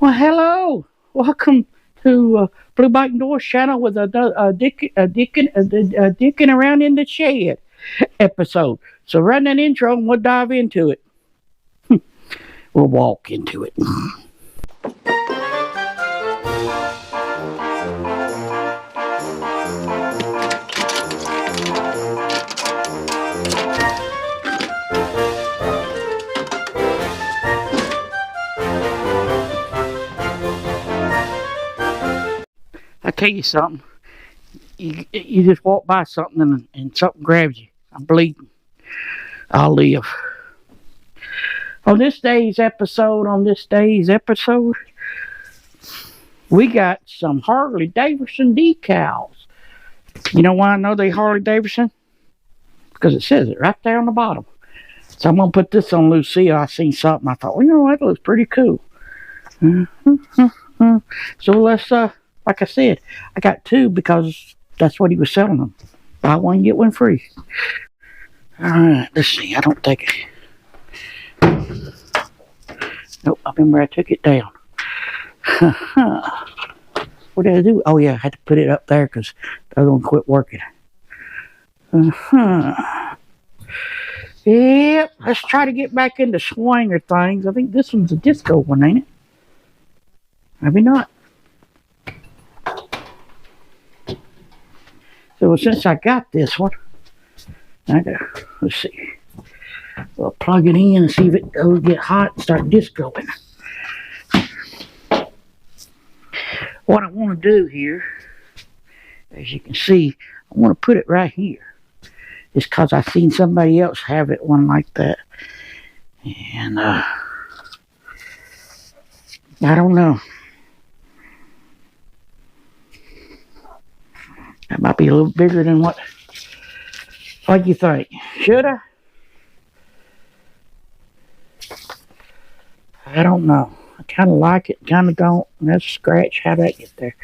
Well, hello. Welcome to Blue Bike Doors channel with a Dickin around in the shed episode. So run that intro and we'll dive into it. We'll walk into it. I tell you something, you just walk by something and something grabs you. I'm bleeding. I'll live. On this day's episode, we got some Harley Davidson decals. You know why I know they Harley Davidson? Because it says it right there on the bottom. So I'm going to put this on Lucia. I seen something. I thought, well, you know, that looks pretty cool. So let's, like I said, I got two because that's what he was selling them. Buy one, get one free. Alright, let's see. I don't think it. Nope, I remember I took it down. What did I do? Oh yeah, I had to put it up there because the other one quit working. Yep, let's try to get back into swinger things. I think this one's a disco one, ain't it? Maybe not. So since I got this one, let's see. We'll plug it in and see if it will get hot and start discoing. What I want to do here, as you can see, I want to put it right here. Just because I've seen somebody else have it, one like that. And, I don't know. That might be a little bigger than what do you think? Should I? I don't know. I kind of like it, kind of don't. Let's scratch. How'd that get there?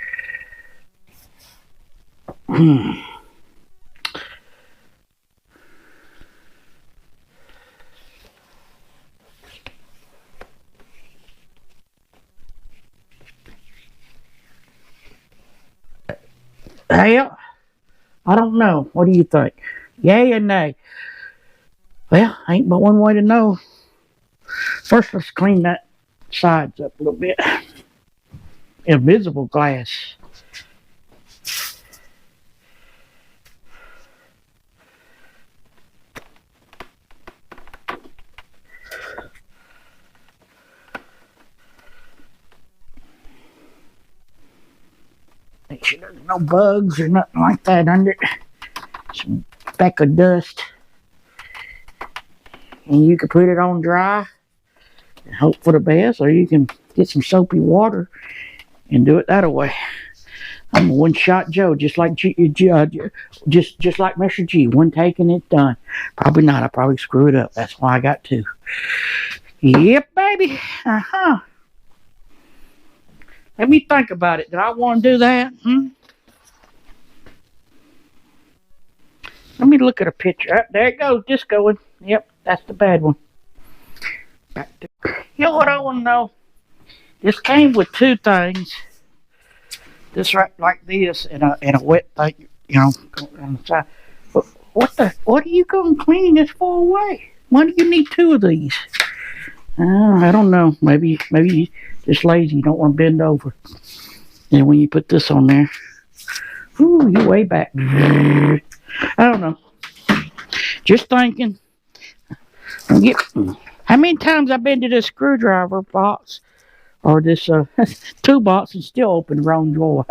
Hell, I don't know. What do you think? Yay or nay? Well, ain't but one way to know. First, let's clean that sides up a little bit. Invisible glass. Make sure there's no bugs or nothing like that under it. Some speck of dust. And you can put it on dry and hope for the best, or you can get some soapy water and do it that way. I'm a one-shot Joe, just like just like Mr. G. One take and it's done. Probably not. I probably screw it up. That's why I got two. Yep, baby. Let me think about it. Did I want to do that? Let me look at a picture. There it goes, discoing. Yep, that's the bad one. Back to, you know what I want to know? This came with two things. This right like this and a wet thing, you know, on the side. But what are you going to clean this for away? Why do you need two of these? I don't know. Maybe you're just lazy. You don't want to bend over. And when you put this on there, ooh, you way back. I don't know. Just thinking. How many times I've been to this screwdriver box or this toolbox and still open the wrong drawer?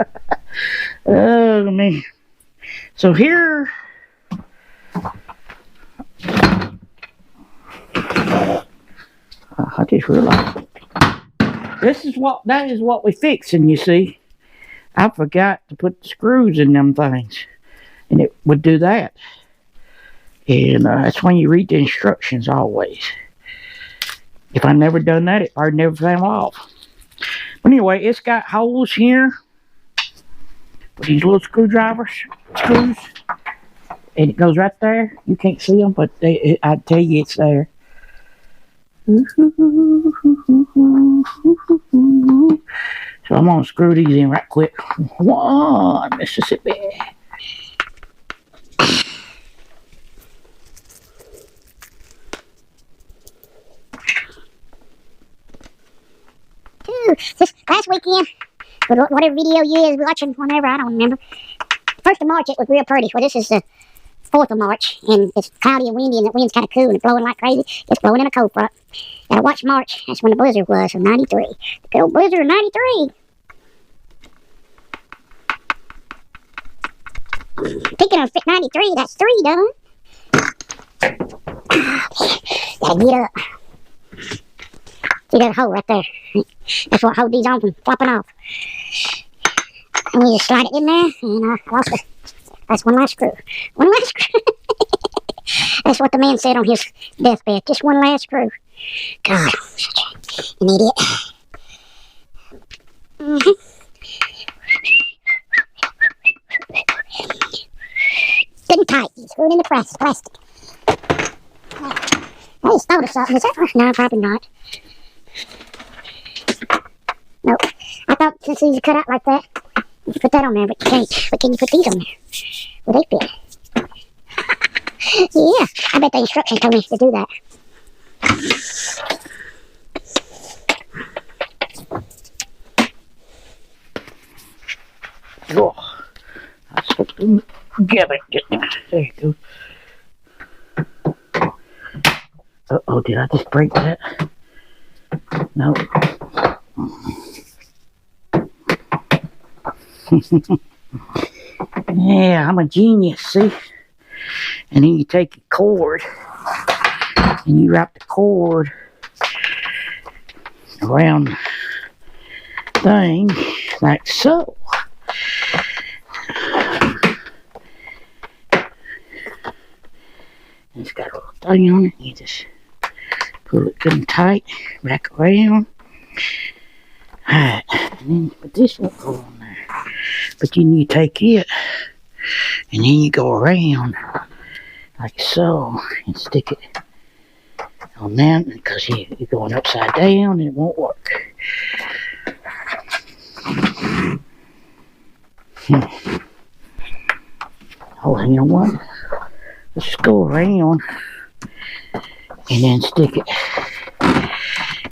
Oh man. So here. I just realized that is what we fixing, you see. I forgot to put the screws in them things, and it would do that. And that's when you read the instructions always. If I never done that, it probably never fell off. But anyway, it's got holes here with these little screws, and it goes right there. You can't see them, but I tell you it's there. So I'm gonna screw these in right quick. One, Mississippi. This last weekend, whatever video you is watching, whenever, I don't remember. 1st of March, it was real pretty. Well, this is the 4th of March, and it's cloudy and windy, and the wind's kind of cool, and it's blowing like crazy. It's blowing in a cold front. Gotta watch March. That's when the blizzard was, of 93. The good old blizzard of 93. Speaking of 93, that's 3 done. Gotta get up. See that hole right there? That's what holds these on from flopping off. And we just slide it in there, and I lost it. That's one last screw. One last screw. That's what the man said on his deathbed. Just one last screw. God, I'm such an idiot. Good and tight. You screw it in the plastic. I just thought of something. Is that? No, probably not. Nope. I thought since these are cut out like that, you can put that on there, but you can't. But can you put these on there? Will they fit? Yeah, I bet the instructions told me to do that. Oh, I slipped them together. There you go. Uh-oh, did I just break that? No. Yeah, I'm a genius, see? And then you take a cord and you wrap the cord around the thing like so. And it's got a little thing on it. You just pull it good and tight, back around. Alright, and then put this one on there. But then you take it and then you go around like so and stick it on that, because you're going upside down and it won't work. Oh, you know what? Let's just go around and then stick it.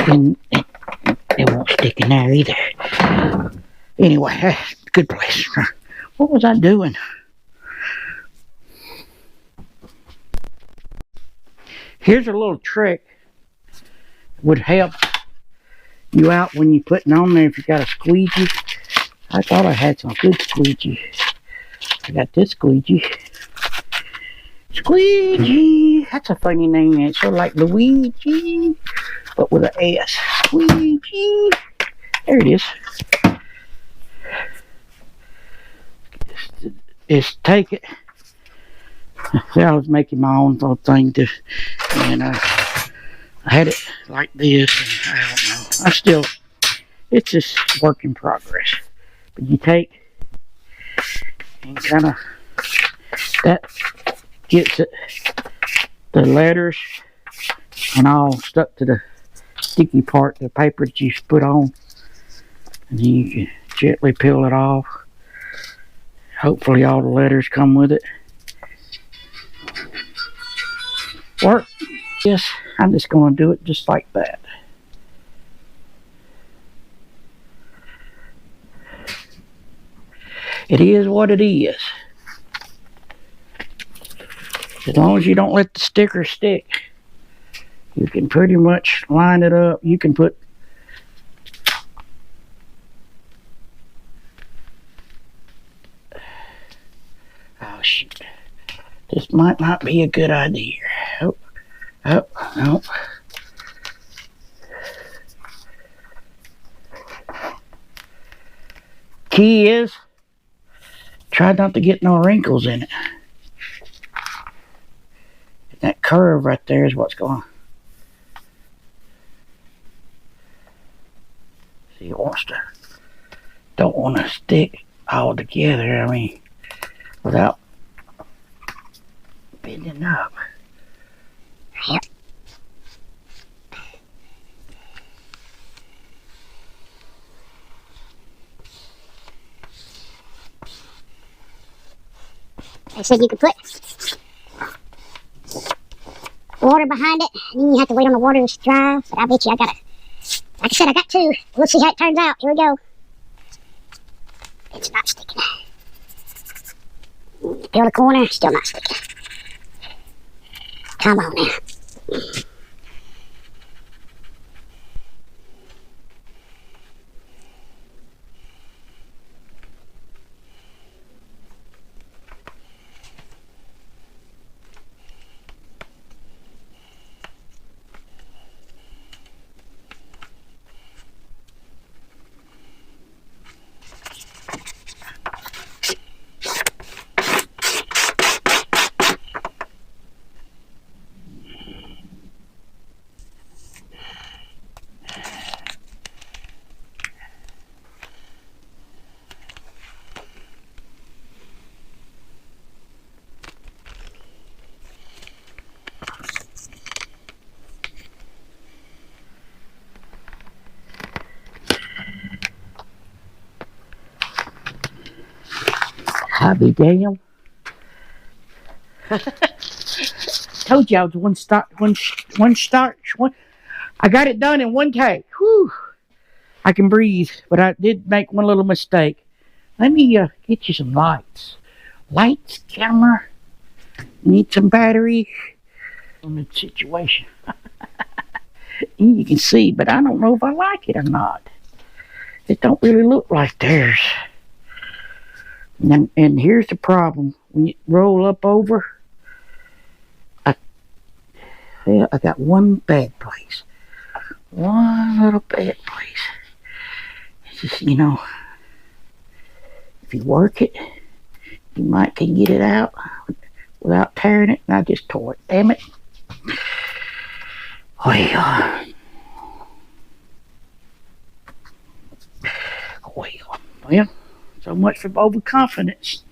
And it won't stick in there either. Anyway, that's a good place. What was I doing? Here's a little trick that would help you out when you're putting on there if you got a squeegee. I thought I had some good squeegee. I got this squeegee. Squeegee! That's a funny name. It's sort of like Luigi, but with an S. Squeegee! There it is. Just take it. I was making my own little thing to, and I had it like this. And I don't know. It's just work in progress. But you take and kind of, that gets it, the letters and all stuck to the sticky part, the paper that you put on. And then you can gently peel it off. Hopefully all the letters come with it. Work. Yes, I'm just going to do it just like that. It is what it is. As long as you don't let the sticker stick, you can pretty much line it up. You can put oh shoot. This might not be a good idea. Oh. Key is, try not to get no wrinkles in it. That curve right there is what's going on. See, it wants to, don't want to stick all together. I mean, without bending up. Yep. They said you could put water behind it, and then you have to wait on the water to dry. But I bet you I got it. Like I said, I got 2. We'll see how it turns out. Here we go. It's not sticking. Peel the corner, still not sticking. Come on now. I'll be damned. Told you I was one starch. I got it done in one take. Whew. I can breathe, but I did make one little mistake. Let me get you some lights. Lights, camera. Need some battery. On the situation. You can see, but I don't know if I like it or not. It don't really look like theirs. And here's the problem. When you roll up over, I got one bad place. One little bad place. It's just, you know, if you work it, you might can get it out without tearing it. And I just tore it. Damn it. Well, so much for overconfidence.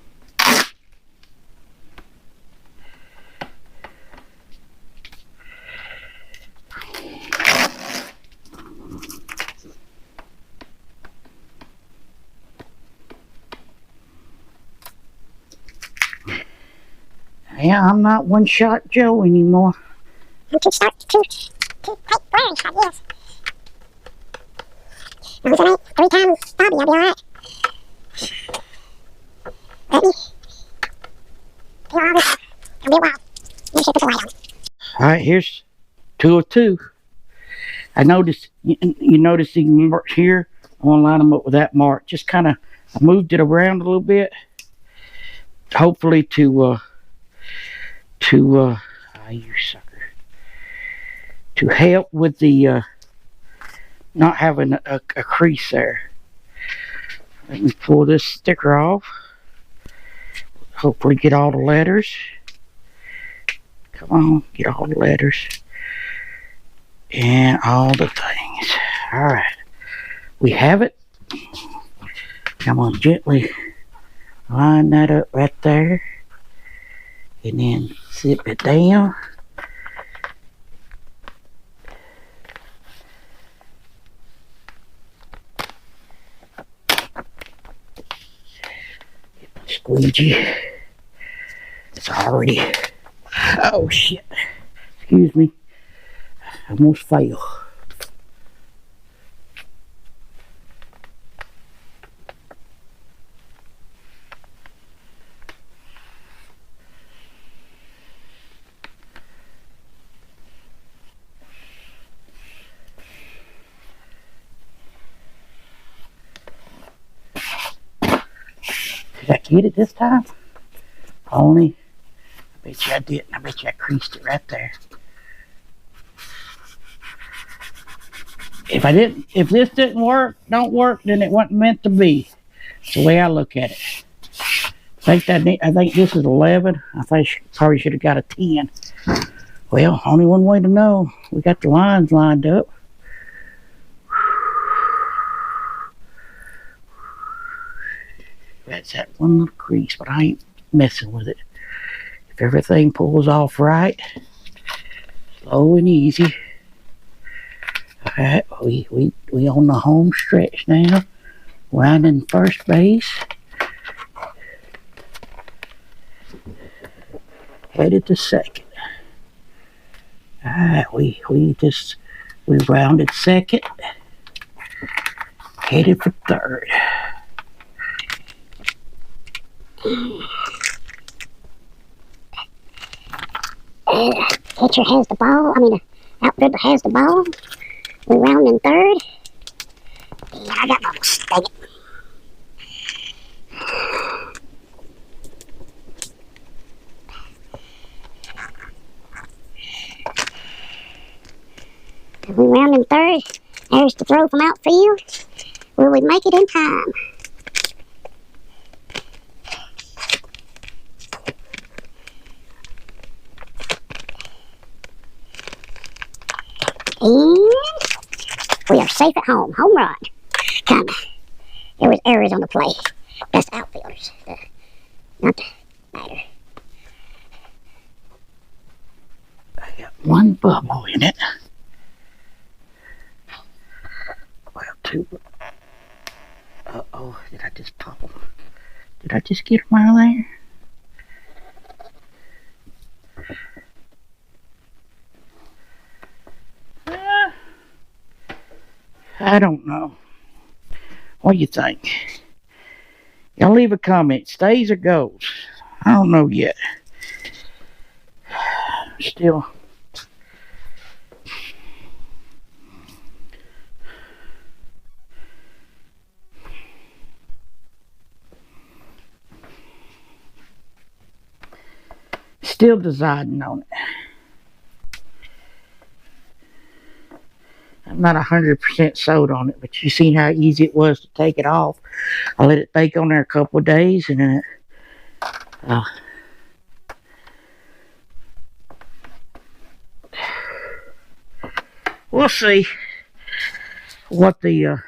Yeah, I'm not one-shot Joe anymore. You can start to quite wearing shot, yes. As long as I ain't 3 times Bobby, I'll be alright. Let me peel all this. It'll be a while. Let me see if put the light on. Alright, here's 2 of 2. I noticed, you notice the marks here. I want to line them up with that mark. Just kind of, I moved it around a little bit. Hopefully you sucker. To help with the, not having a crease there. Let me pull this sticker off. Hopefully get all the letters. Come on, get all the letters. And all the things. Alright. We have it. I'm going to gently line that up right there. And then zip it down. Squeegee. It's already. Oh shit. Excuse me. I almost fell. Did I get it this time? Only. I bet you I didn't. I bet you I creased it right there. If this didn't work, don't work, then it wasn't meant to be. That's the way I look at it. I think this is 11. I think probably should have got a 10. Well, only one way to know. We got the lines lined up. That's that one little crease, but I ain't messing with it. If everything pulls off right, slow and easy. Alright, we on the home stretch now. Winding first base. headed to second. Alright, we rounded second. Headed for third. Catcher has the ball. I mean, outfielder has the ball. We're rounding third. Yeah, I got bubbles. Dang it. We're rounding third. There's the throw from outfield. Will we make it in time? And we are safe at home. Home run. Come. There was errors on the play. That's outfielders. Not the batter. I got one bubble in it. Well, two. Uh-oh, did I just pop them? Did I just get them out of there? I don't know. What do you think? Y'all leave a comment. Stays or goes? I don't know yet. Still. Still deciding on it. I'm not 100% sold on it, but you seen how easy it was to take it off. I let it bake on there a couple of days, and then we'll see what the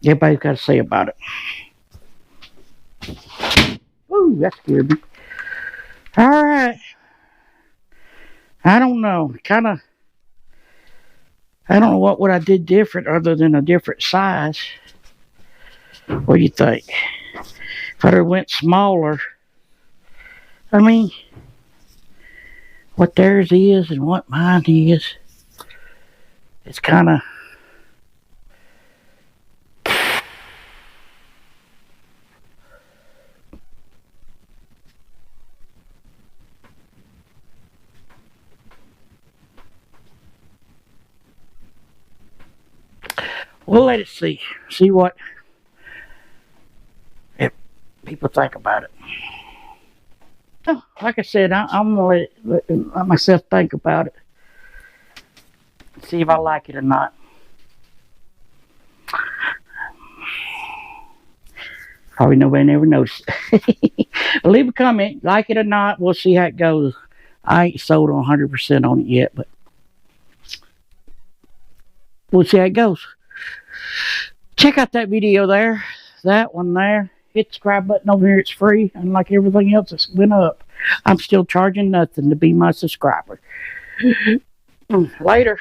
everybody's got to say about it. Ooh, that scared me. All right. I don't know. I don't know what would I did different other than a different size. What do you think? If I'd have went smaller, I mean, what theirs is and what mine is, it's kind of, we'll let it see what if people think about it. Oh, like I said, I'm gonna let myself think about it, see if I like it or not. Probably nobody never noticed. Leave a comment, like it or not. We'll see how it goes. I ain't sold on 100% on it yet, but we'll see how it goes. Check out that video there, that one there. Hit the subscribe button over here. It's free, unlike everything else that's went up. I'm still charging nothing to be my subscriber. Later.